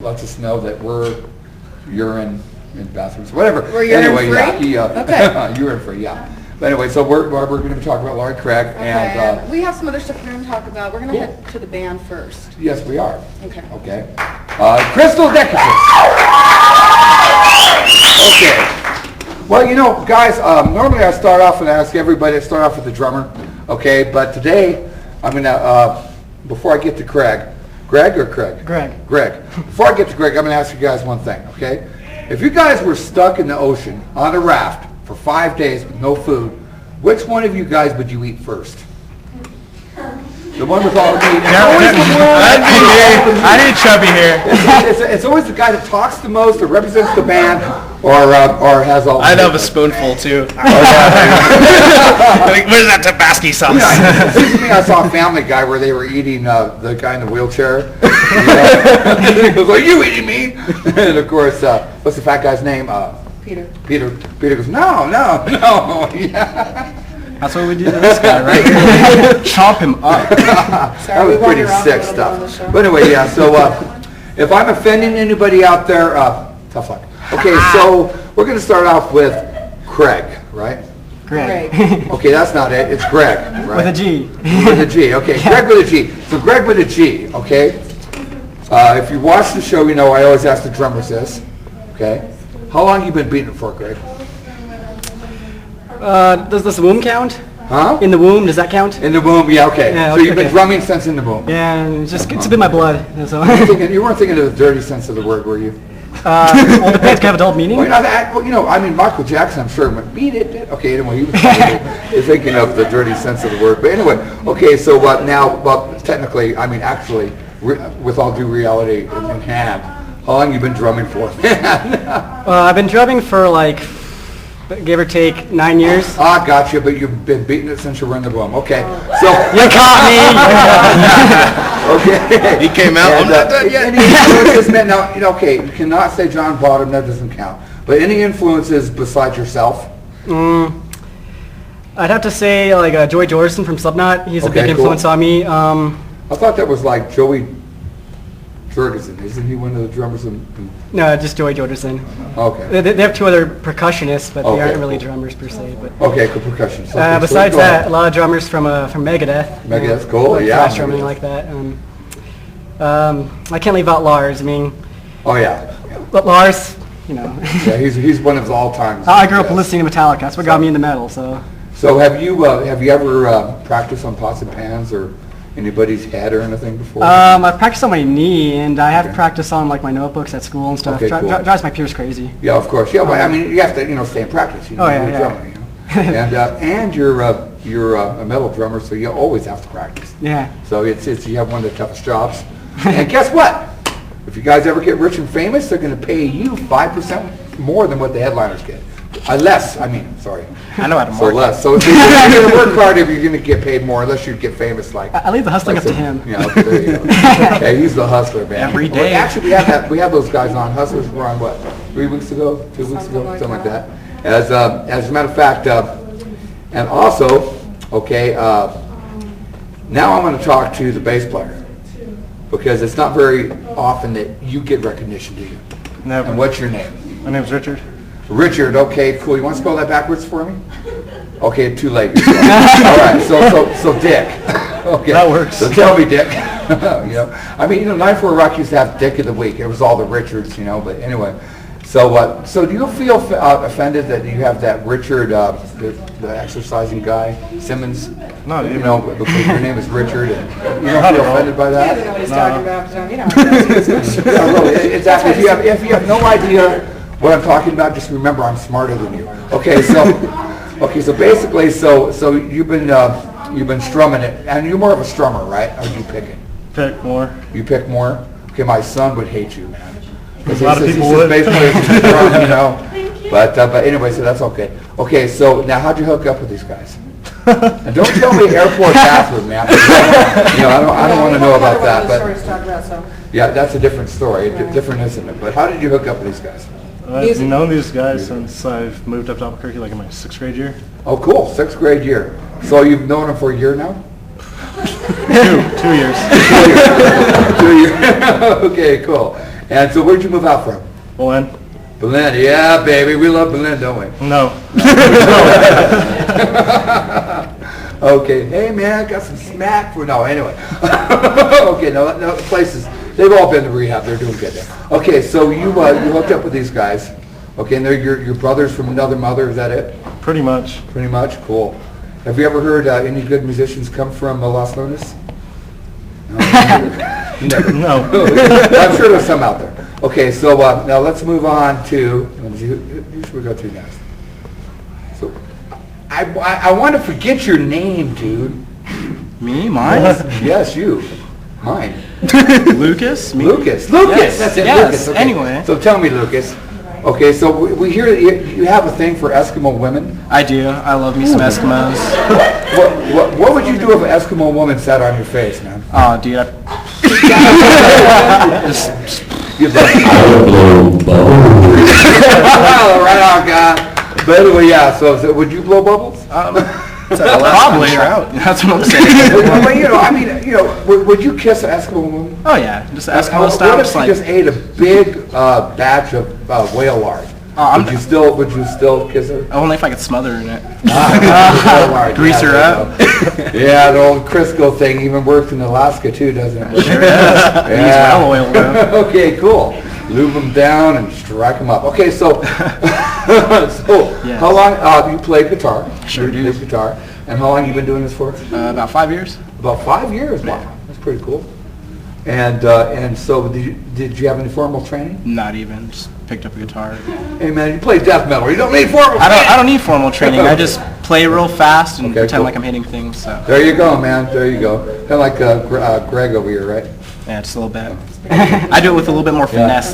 lets us know that we're urine in bathrooms, whatever. We're urine free? Okay. Urine free, yeah. But anyway, so we're going to be talking about Laurie Craig. Okay. And we have some other stuff we're going to talk about. We're going to Cool. head to the band first. yes, we are. Okay. Okay. CrystalD. Okay. Well, you know, guys, normally I start off and ask everybody to start off with the drummer, okay? But today, I'm going to, before I get to Greg or Craig? Greg. Before I get to Greg, I'm going to ask you guys one thing, okay? If you guys were stuck in the ocean on a raft for 5 days with no food, which one of you guys would you eat first? The one with all the meat. I need Chubby here. It's always the guy that talks the most, or represents the band, or has all. I'd have a spoonful too. Like, where's that Tabasco sauce? Recently I saw a Family Guy where they were eating the guy in the wheelchair. He goes, "Are you eating me?" And of course, what's the fat guy's name? Peter. Peter goes, no. Yeah. That's what we do to this guy, right? Chomp him up. That was pretty sick stuff. But anyway, yeah, so if I'm offending anybody out there, tough luck. Okay, so we're going to start off with Craig, right? Greg. Okay, that's not it. It's Greg, right? With a G. With a G, okay. Yeah. Greg with a G. So Greg with a G, okay? If you watch the show, you know I always ask the drummers this, okay? How long have you been beating it for, Greg? Does this womb count? Huh? In the womb, does that count? In the womb, yeah, okay. Yeah, so you've been okay. drumming since in the womb. Yeah, it's a bit my blood. So. You weren't thinking of the dirty sense of the word, were you? Well, it depends. Can have adult meaning? Well, you know, I mean, Michael Jackson, I'm sure, went, beat it. Okay, anyway, he was you're thinking of the dirty sense of the word. But anyway, okay, so now, well, technically, I mean, actually, with all due reality in hand, how long have you been drumming for? I've been drumming for like, give or take, 9 years. Ah, gotcha, but you've been beating it since you were in the womb. Okay, so... You caught me! Okay. He came out, I'm not done yet. Any influences, now, you know, okay, you cannot say John Bottom, that doesn't count. But any influences besides yourself? I'd have to say like Joey Jordison from Slipknot. He's a big influence on me. I thought that was like Joey Jordison. Isn't he one of the drummers? No, just Joey Jordison. Okay. They have two other percussionists, but they aren't really cool. drummers per se. But okay, cool percussion. besides that, a lot of drummers from Megadeth. Megadeth's cool, like yeah. Thrash drumming like that. I can't leave out Lars. I mean. Oh yeah. But Lars, you know. Yeah, he's one of all time. I grew up listening to Metallica. That's what got me into metal. So have you ever practiced on pots and pans or anybody's head or anything before? I've practiced on my knee, and I have practiced on like my notebooks at school and stuff. Okay, cool. Drives my peers crazy. Yeah, of course. Yeah, but I mean, you have to stay in practice. You know, drumming, you know? and you're a metal drummer, so you always have to practice. Yeah. So it's you have one of the toughest jobs. And guess what? If you guys ever get rich and famous, they're going to pay you 5% more than what the headliners get. Less. I mean, sorry. I know how to So market. less. So if you're going to work hard, if you're going to get paid more, unless you get famous like. I leave the hustling up to him. Yeah, there you go. Okay, he's the hustler, man. Every day. Well, actually, we have those guys on. Hustlers were on what? 3 weeks ago? 2 weeks ago? Something like that. As a matter of fact, and also, okay, now I'm going to talk to the bass player because it's not very often that you get recognition, do you? Never. And what's your name? My name's Richard. Richard, okay, cool. You want to spell that backwards for me? Okay, too late. All right, so Dick. Okay. That works. So tell me, Dick. I mean, 9-4 Rock used to have Dick of the Week. It was all the Richards, but anyway. So do you feel offended that you have that Richard, the exercising guy, Simmons? No, because your name is Richard, and you don't feel offended by that? He doesn't know what he's talking about. Yeah, really, exactly. If you have no idea what I'm talking about, just remember I'm smarter than you. Okay, so basically, so you've been strumming it, and you're more of a strummer, right? Or do you pick it? Pick more. You pick more? Okay, my son would hate you, man. A lot of people would. But anyway, so that's okay. Okay, so now how'd you hook up with these guys? And don't tell me airport bathroom, man. I don't want to know about that. But yeah, that's a different story, different incident. But how did you hook up with these guys? I've known these guys since I've moved up to Albuquerque, like in my 6th grade year. Oh, cool, 6th grade year. So you've known them for a year now? 2 years. 2 years. 2 years. Okay, cool. And so where'd you move out from? Well, Berlin. Yeah, baby. We love Berlin, don't we? no. Okay. Hey, man, got some smack for... No, anyway. Okay, no, places... They've all been to rehab. They're doing good there. Okay, so you hooked up with these guys. Okay, and they're your brothers from another mother. Is that it? Pretty much. Pretty much? Cool. Have you ever heard any good musicians come from Las Lunas? No. Never. No. I'm sure there's some out there. Okay, so now let's move on to... Who should we go to next? So, I want to forget your name, dude. Me? Mine? Yes, you. Mine. Lucas? Me? Lucas. Yes, That's it. yes, Lucas. Okay. anyway. So tell me, Lucas. Okay, so we hear that you have a thing for Eskimo women. I do. I love me some Eskimos. What would you do if an Eskimo woman sat on your face, man? Oh, dude. You'd like, right on, God. But anyway, yeah. So would you blow bubbles? Probably. That's what I'm saying. Well, you know, I mean, you know, would you kiss an Eskimo woman? Oh, yeah. Just Eskimo style. What if Just she like, just ate a big batch of whale lard? Would you still kiss her? only if I could smother in it. Whale lard, Grease her yeah, up. Yeah, the old Crisco thing even works in Alaska too, doesn't it? Sure does. Use Yeah. whale oil, though. Okay, cool. Lube them down and strike them up. Okay, so Yes. how long you play guitar? Sure You do. play guitar, and how long you been doing this for? About 5 years. About 5 years. Wow, that's pretty cool. And so did you have any formal training? Not even. Just picked up a guitar. Hey man, you play death metal. You don't need formal. I don't need formal training. I just play real fast and Okay, pretend cool. like I'm hitting things. So There you go, man. There you go. Kind of like Greg over here, right? yeah, just a little bit. I do it with a little bit more finesse.